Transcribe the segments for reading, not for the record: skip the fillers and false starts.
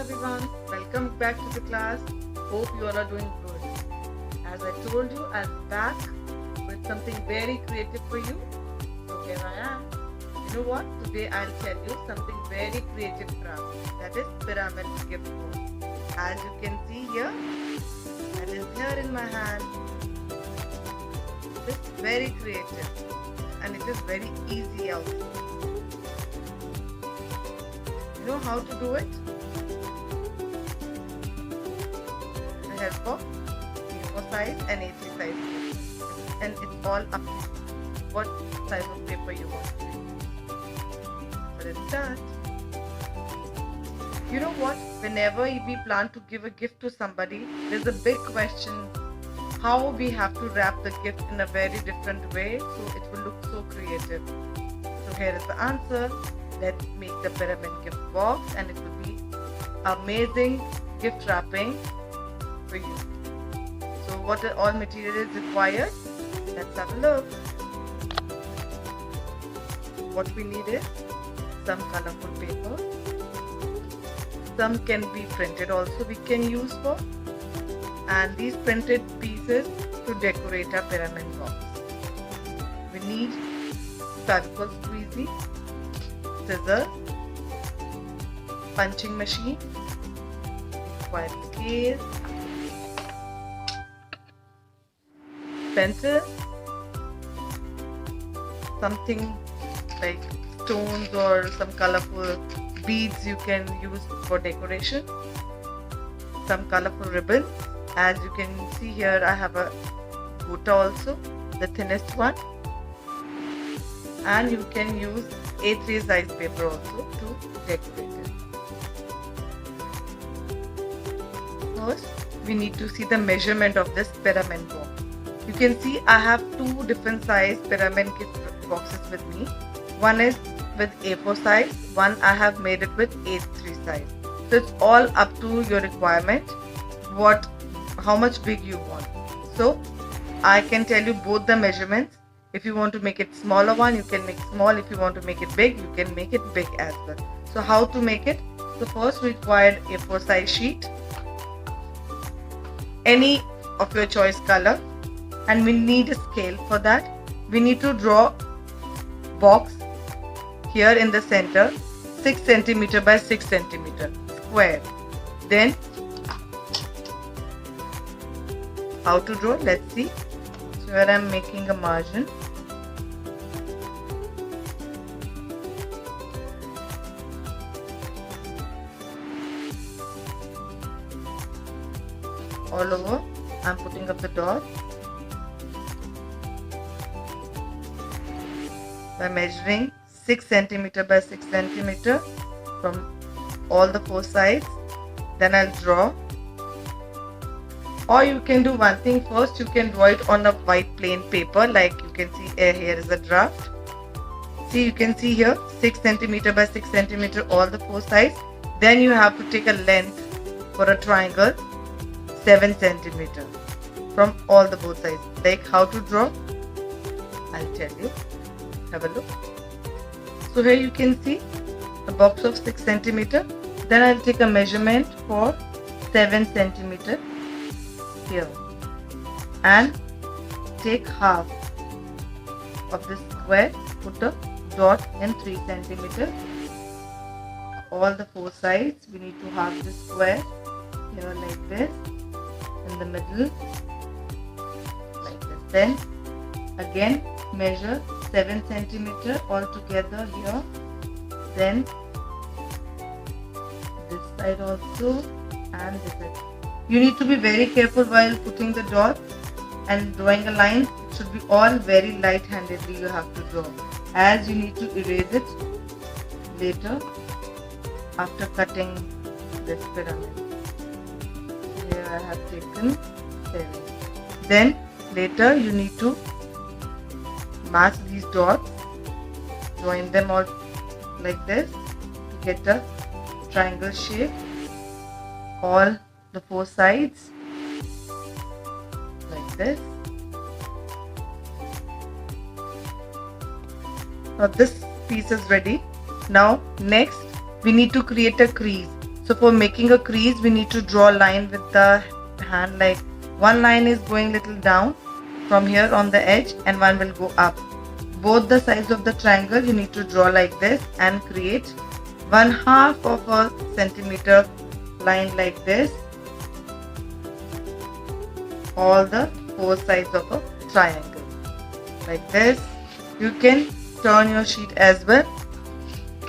everyone, welcome back to the class. Hope you all are doing good. As I told you, I'm back with something very creative for you. So here I am. You know what? Today I'll tell you something very creative craft, that is pyramid gift box. As you can see here, that is here in my hand. It's very creative and it is very easy also. You know how to do it? With the help of A4 size and A3 size, and it's all up to you what size of paper you want. So let's start. You know what? Whenever we plan to give a gift to somebody, there's a big question how we have to wrap the gift in a very different way so it will look so creative. So here is the answer. Let's make the pyramid gift box and it will be amazing gift wrapping for you. So what are all materials required? Let's have a look. What we need is some colorful paper. Some can be printed also we can use for. And these printed pieces to decorate our pyramid box. We need Fevicol squeezy, scissors, punching machine, white scale, pencil, something like stones or some colorful beads you can use for decoration, some colorful ribbon. As you can see here, I have a gota also, the thinnest one, and you can use A3 size paper also to decorate it. First, we need to see the measurement of this pyramid box. You can see I have two different size pyramid gift boxes with me. One is with A4 size, one I have made it with A3 size. So it's all up to your requirement, how much big you want. So I can tell you both the measurements. If you want to make it smaller one, you can make small. If you want to make it big, you can make it big as well. So how to make it? So first we required A4 size sheet, any of your choice color, and we need a scale for that. We need to draw box here in the center, 6 cm by 6 cm square. Then how to draw? Let's see. So here I am making a margin. All over, I am putting up the dot by measuring 6 cm by 6 cm from all the four sides. Then I'll draw. Or you can do one thing. First you can draw it on a white plain paper, like you can see here is a draft. See, you can see here 6 cm by 6 cm all the four sides. Then you have to take a length for a triangle 7 cm from all the both sides. Like how to draw, I'll tell you. Have a look. So here you can see a box of 6 cm. Then I'll take a measurement for 7 cm here and take half of this square, put a dot in 3 cm. All the four sides we need to have this square here like this, in the middle like this. Then again measure 7 cm all together here. Then this side also and this side. You need to be very careful while putting the dot and drawing a line. It should be all very light-handedly you have to draw, as you need to erase it later after cutting this pyramid. Here I have taken 7. Then later you need to match these dots, join them all like this to get a triangle shape. All the four sides like this. Now this piece is ready. Now next we need to create a crease. So for making a crease, we need to draw a line with the hand, like one line is going little down from here on the edge and one will go up. Both the sides of the triangle you need to draw like this and create 1/2 of a centimeter line like this, all the four sides of a triangle like this. You can turn your sheet as well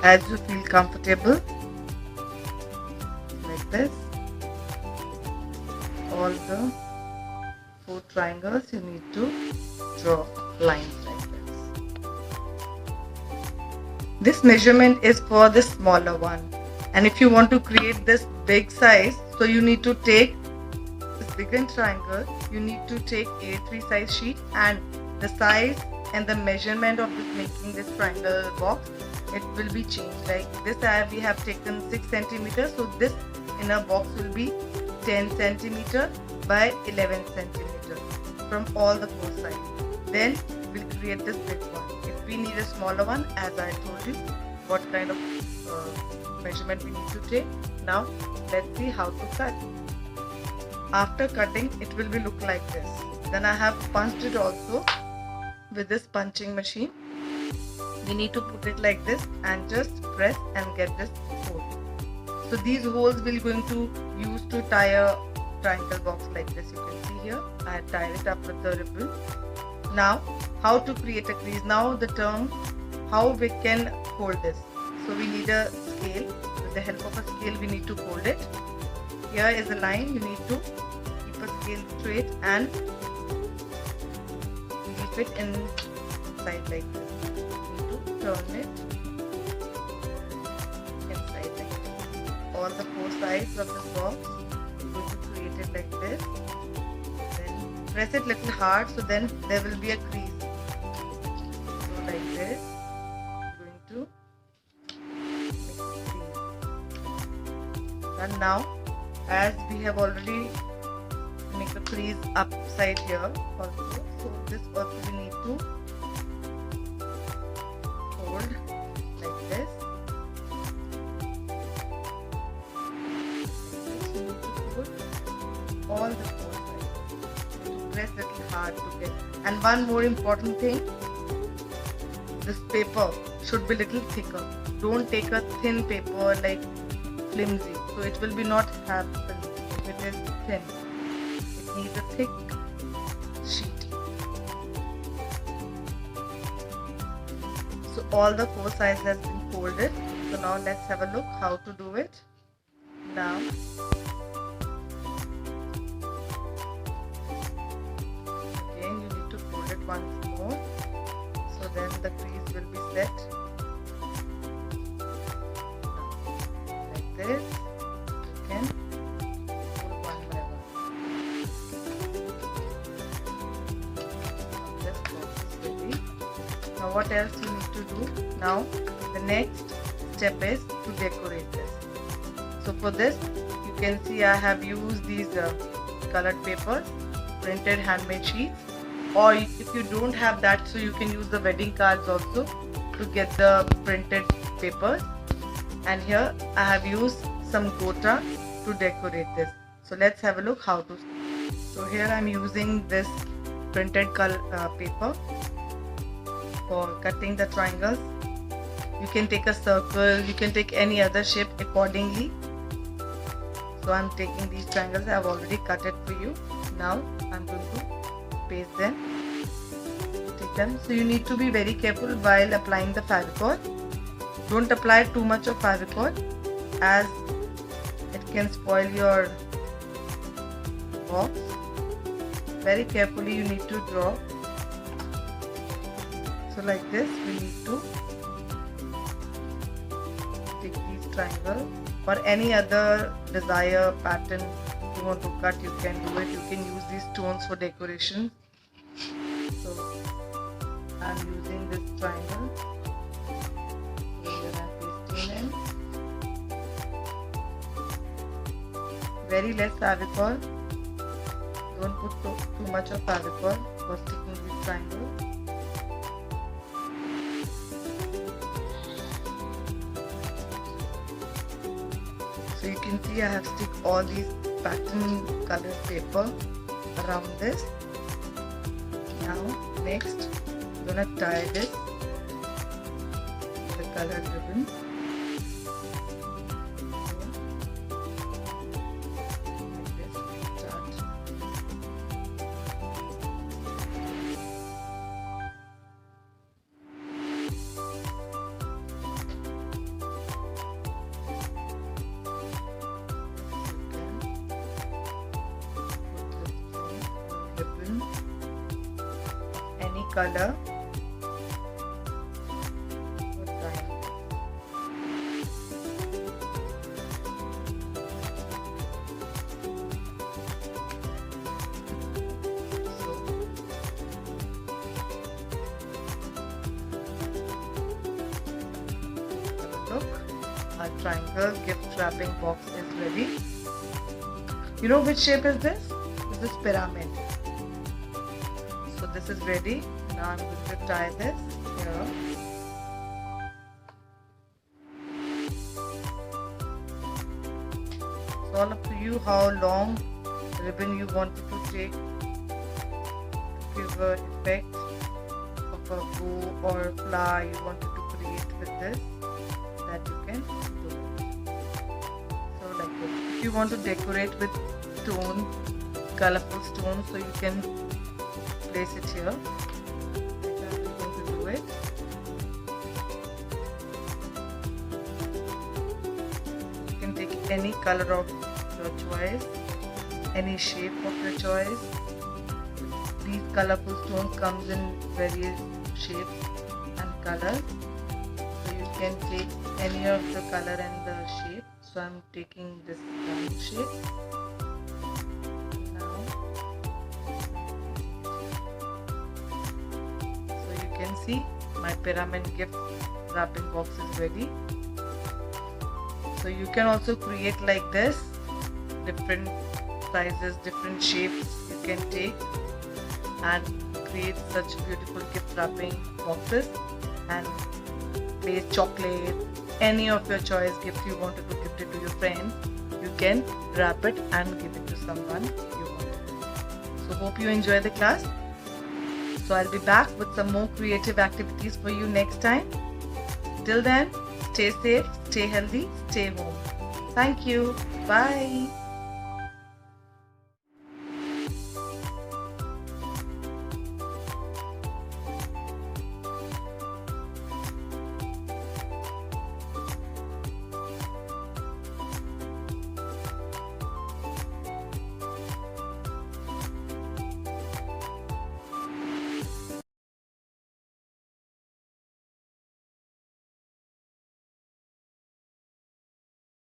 as you feel comfortable, like this. All the four triangles you need to draw lines like this. This measurement is for the smaller one, and if you want to create this big size, so you need to take this bigger triangle, you need to take A3 size sheet, and the size and the measurement of this making this triangle box, it will be changed. Like this we have taken 6 centimeters, so this inner box will be 10 centimeter by 11 centimeter from all the four sides. Then we'll create this big one. If we need a smaller one, as I told you what kind of measurement we need to take. Now let's see how to cut. After cutting, it will be look like this. Then I have punched it also with this punching machine. We need to put it like this and just press and get this hole. So these holes we're going to use to tie a triangle box like this. You can see here I tied it up with the ribbon. Now how to create a crease. Now the term how we can fold this. So we need a scale. With the help of a scale we need to fold it. Here is a line. You need to keep a scale straight and keep it inside like this. You need to turn it inside like this. All the four sides of this box, you're going to create it like this. Then press it little hard, so then there will be a crease. So like this, you're going to make a crease. And now, as we have already make a crease upside here also, so this also we need to fold like this. You need to fold all the four sides. Press little hard to get. And one more important thing, this paper should be little thicker. Don't take a thin paper like flimsy, so it will be not happen if it is thin. It needs a thick sheet. So all the four sides has been folded. So now let's have a look how to do it. Now again you need to fold it once more, so then the crease will be set like this. You can fold one by one. This box is ready. Now what else you need to do? Now the next step is to decorate this. So for this you can see I have used these colored papers, printed handmade sheets, or if you don't have that, so you can use the wedding cards also to get the printed papers. And here I have used some gota to decorate this. So let's have a look how to. So here I am using this printed paper for cutting the triangles. You can take a circle, you can take any other shape accordingly. So I'm taking these triangles. I have already cut it for you. Now I'm going to paste them, take them. So you need to be very careful while applying the Fevicol. Don't apply too much of Fevicol, as it can spoil your box. Very carefully you need to draw. So like this we need to take these triangles. For any other desired pattern you want to cut, you can do it. You can use these stones for decoration. So I'm using this triangle. So here I'm pasting in. Very less Fevicol. Don't put too much of Fevicol for sticking this triangle. So you can see I have stick all these pattern colored paper around this. Now next I'm gonna tie this with the colored ribbon. Ribbon, any color, or triangle. So, look, our triangle gift wrapping box is ready. You know which shape is this? This is pyramid. So this is ready. Now I'm going to tie this here. It's all up to you how long ribbon you want to take to give an effect of a bow or flower you wanted to create with this, that you can do it. So like this. If you want to decorate with stone, colorful stones, so you can place it here. I'm going to do it. You can take any color of your choice, any shape of your choice. These colorful stones comes in various shapes and colors, so you can take any of the color and the shape. So I'm taking this round shape. See, my pyramid gift wrapping box is ready. So you can also create like this, different sizes, different shapes you can take and create such beautiful gift wrapping boxes and place chocolate, any of your choice gift you wanted to gift it to your friends. You can wrap it and give it to someone you want. So hope you enjoy the class. So I'll be back with some more creative activities for you next time. Till then, stay safe, stay healthy, stay home. Thank you. Bye.